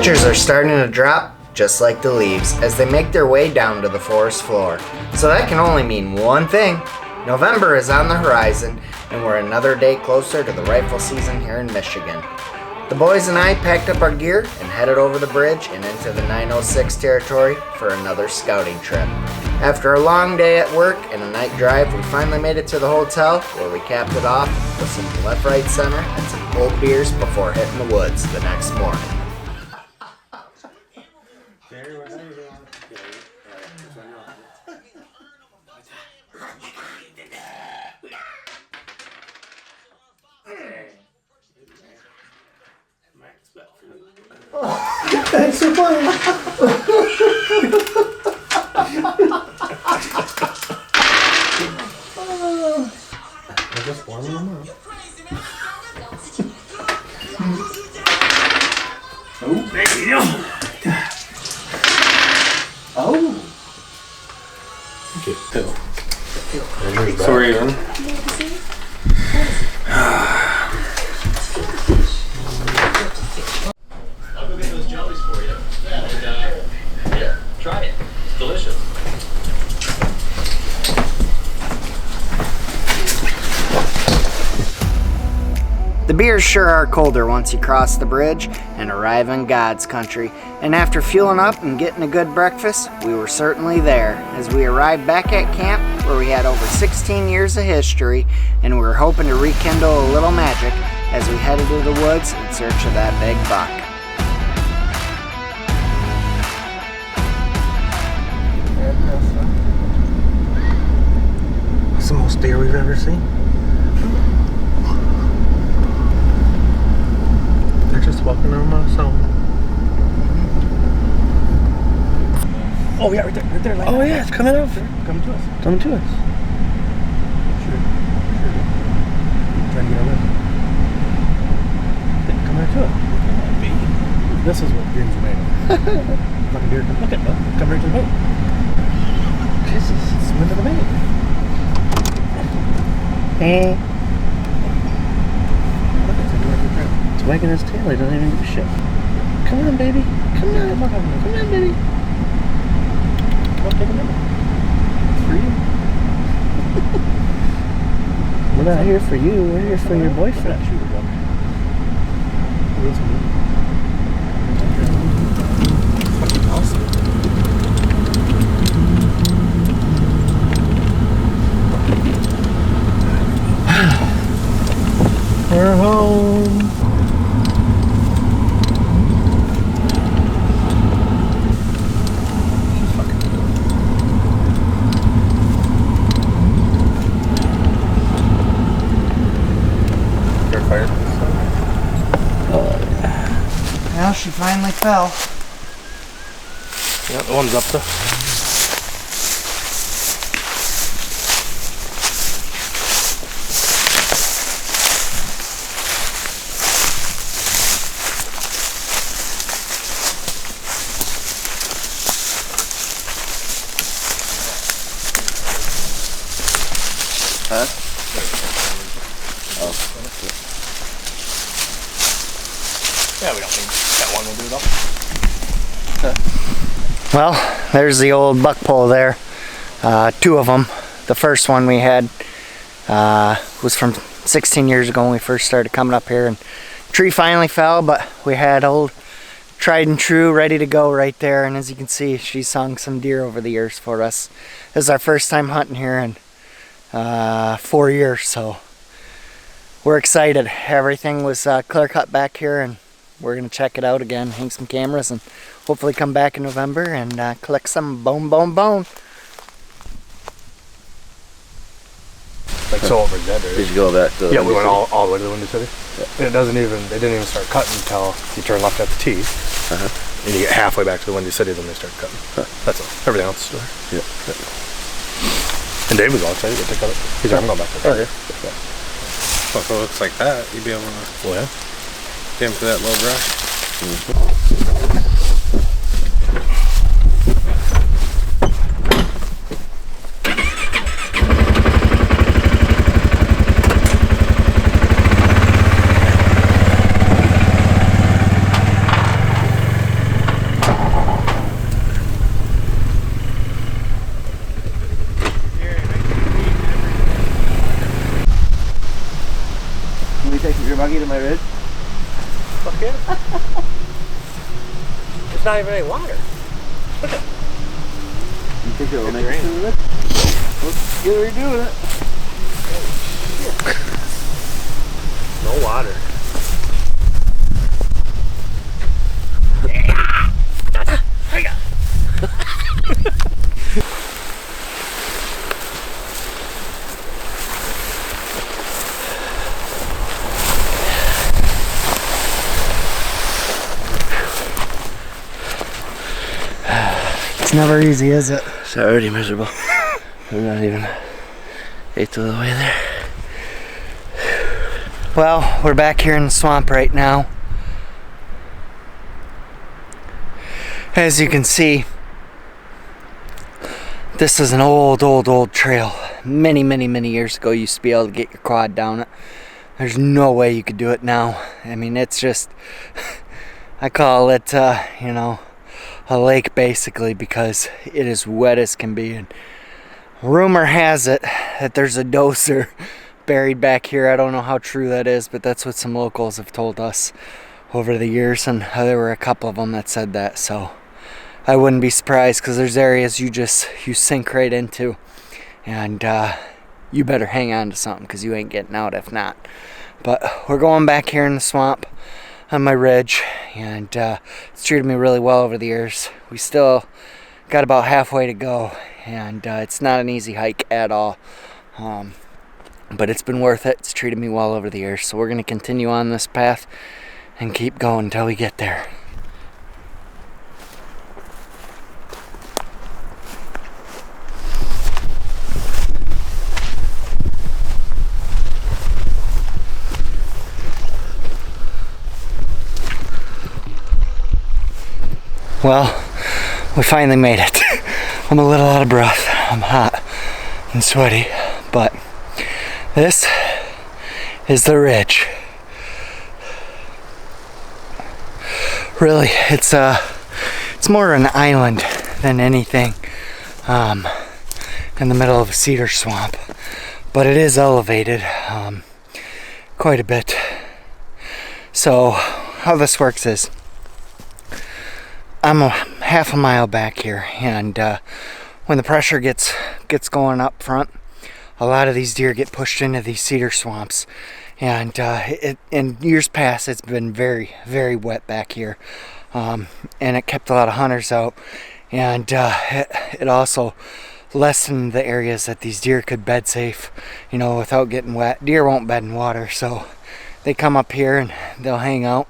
Temperatures are starting to drop just like the leaves as they make their way down to the forest floor. So that can only mean one thing. November is on the horizon and we're another day closer to the rifle season here in Michigan. The boys and I packed up our gear and headed over the bridge and into the 906 territory for another scouting trip. After a long day at work and a night drive, we finally made it to the hotel where we capped it off with some left, right, center and some cold beers before hitting the woods the next morning. That's so funny. I just warming them up. Oh, there you go. Oh. Okay. Sorry, Aaron. I'll go get those jellies for you. Yeah, try it. It's delicious. The beers sure are colder once you cross the bridge and arrive in God's country. And after fueling up and getting a good breakfast, we were certainly there as we arrived back at camp where we had over 16 years of history and we were hoping to rekindle a little magic as we headed to the woods in search of that big buck. That's the most deer we've ever seen. They're just walking on my zone. Oh yeah, right there. Like oh yeah, it's coming out. Coming to us. Coming to us. Sure. Trying to get away. Come right to it. This is what dreams are made of. Fucking deer, look at it. Come right to the boat. Jesus, swim to the boat. Hey. It's wagging his tail. He doesn't even give a shit. Come on, baby. Come on, baby. I'll take a minute. It's for you. We're not here for you. We're here for your boyfriend. Fucking awesome. We're home. Well, she finally fell. Yeah, the one's up there. Huh? Oh. Yeah, we don't need that one to do though. Well, there's the old buck pole there. Two of them. The first one we had was from 16 years ago when we first started coming up here, and tree finally fell, but we had old tried and true ready to go right there, and as you can see, she's hung some deer over the years for us. This is our first time hunting here in 4 years, so we're excited. Everything was clear cut back here, and we're gonna check it out again, hang some cameras, and hopefully come back in November and collect some bone. Like so over dead. Did you go back to the Yeah, we went Windy all the way to the Windy City. Yeah. And they didn't even start cutting until you turn left at the T. And you get halfway back to the Windy City, then they start cutting. That's all. Everything else is there. Yeah. And Dave was all excited to cut it. He's like, I'm going back there. Okay. Yeah. Well, if it looks like that, you'd be able to get him to that low brush. take your buggy to my ridge? Fuck yeah. There's not even any water. Look at it. You think it'll It's make it raining. to the ridge? Let's get redoing it. No water. It's never easy, is it? It's already miserable. I'm not even eighth of the way there. Well, we're back here in the swamp right now. As you can see, this is an old trail. Many years ago, you used to be able to get your quad down it. There's no way you could do it now. I mean, it's just, I call it, you know, a lake basically, because it is wet as can be. And rumor has it that there's a doser buried back here. I don't know how true that is, but that's what some locals have told us over the years, and there were a couple of them that said that. So I wouldn't be surprised, because there's areas you sink right into, and you better hang on to something, because you ain't getting out if not. But we're going back here in the swamp on my ridge, and it's treated me really well over the years. We still got about halfway to go, and it's not an easy hike at all, but it's been worth it. It's treated me well over the years, so we're going to continue on this path and keep going until we get there. Well, we finally made it. I'm a little out of breath. I'm hot and sweaty, but this is the ridge. Really, it's more an island than anything, in the middle of a cedar swamp, but it is elevated quite a bit. So how this works is, I'm a half a mile back here, and when the pressure gets going up front, a lot of these deer get pushed into these cedar swamps, and in years past it's been very wet back here, and it kept a lot of hunters out, and it also lessened the areas that these deer could bed safe, you know, without getting wet. Deer won't bed in water, so they come up here and they'll hang out,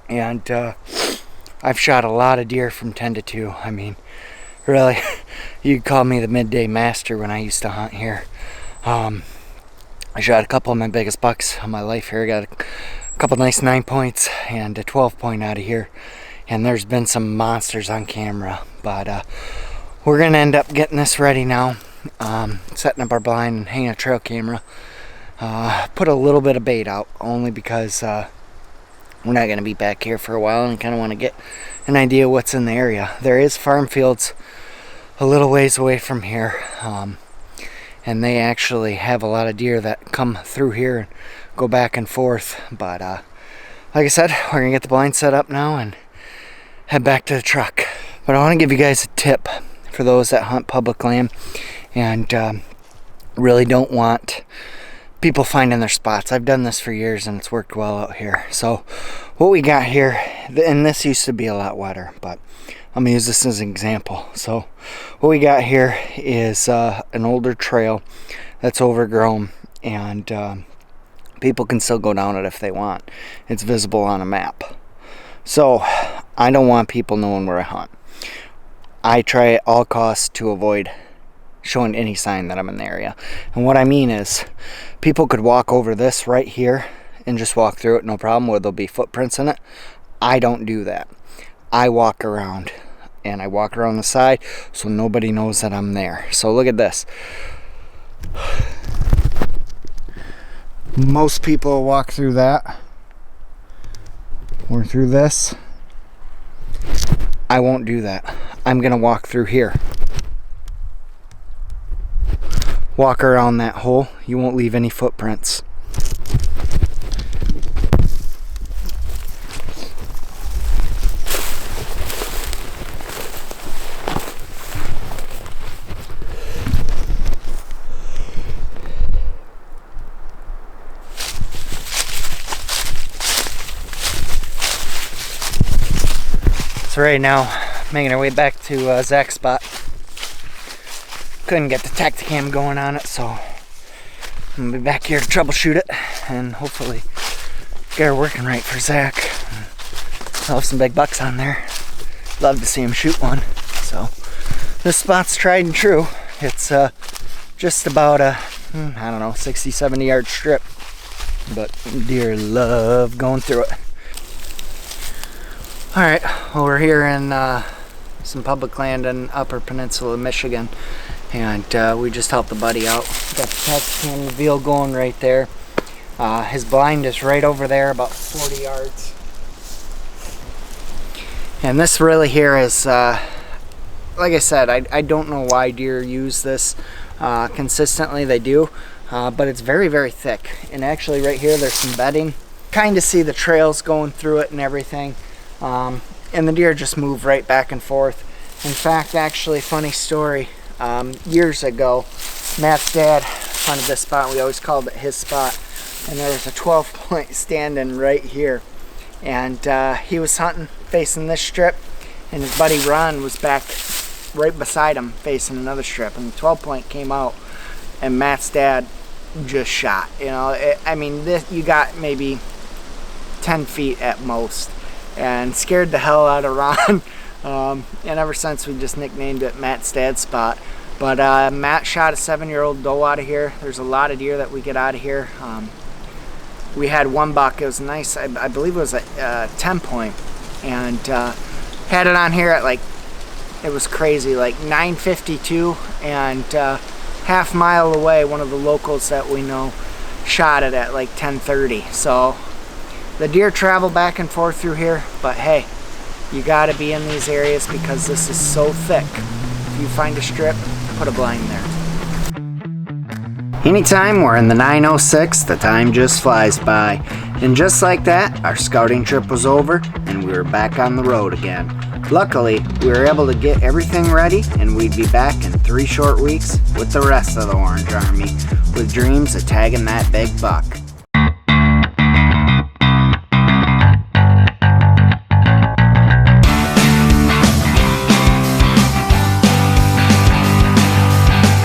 and I've shot a lot of deer from 10 to 2. I mean, really, you could call me the midday master when I used to hunt here. I shot a couple of my biggest bucks of my life here. I got a couple nice 9 points and a 12 point out of here. And there's been some monsters on camera. But we're going to end up getting this ready now. Setting up our blind and hanging a trail camera. Put a little bit of bait out, only because we're not going to be back here for a while, and kind of want to get an idea what's in the area. There is farm fields a little ways away from here, and they actually have a lot of deer that come through here and go back and forth. But like I said, we're going to get the blind set up now and head back to the truck. But I want to give you guys a tip for those that hunt public land and really don't want people finding their spots. I've done this for years and it's worked well out here. So what we got here, and this used to be a lot wetter, but I'm gonna use this as an example. So what we got here is an older trail that's overgrown, and people can still go down it if they want. It's visible on a map. So I don't want people knowing where I hunt. I try at all costs to avoid showing any sign that I'm in the area. And what I mean is, people could walk over this right here and just walk through it, no problem, where there'll be footprints in it. I don't do that. I walk around, and I walk around the side so nobody knows that I'm there. So look at this. Most people walk through that or through this. I won't do that. I'm gonna walk through here. Walk around that hole. You won't leave any footprints. So right now, making our way back to Zach's spot. Couldn't get the Tacticam going on it, so I'm gonna be back here to troubleshoot it and hopefully get her working right for Zach. I'll have some big bucks on there. Love to see him shoot one. So this spot's tried and true. It's just about a, I don't know, 60, 70 yard strip, but deer love going through it. All right, well, we're here in some public land in Upper Peninsula, Michigan, and we just helped a buddy out. Got the Tacticam reveal going right there. His blind is right over there, about 40 yards. And this really here is, like I said, I don't know why deer use this consistently. They do, but it's very, very thick. And actually right here there's some bedding. Kind of see the trails going through it and everything. And the deer just move right back and forth. In fact, actually, funny story, years ago, Matt's dad hunted this spot. We always called it his spot. And there was a 12-point standing right here. And he was hunting facing this strip, and his buddy Ron was back right beside him facing another strip, and the 12-point came out, and Matt's dad just shot. You know, I mean, this, you got maybe 10 feet at most, and scared the hell out of Ron. And ever since, we just nicknamed it Matt's dad's spot. But Matt shot a 7-year-old doe out of here. There's a lot of deer that we get out of here. We had one buck. It was nice. I believe it was a 10-point, and had it on here at, like, it was crazy, like 9:52, and half mile away, one of the locals that we know shot it at like 10:30. So the deer travel back and forth through here, but hey, you got to be in these areas because this is so thick. If you find a strip, put a blind there. Anytime we're in the 906, the time just flies by. And just like that, our scouting trip was over and we were back on the road again. Luckily, we were able to get everything ready and we'd be back in 3 short weeks with the rest of the Orange Army with dreams of tagging that big buck.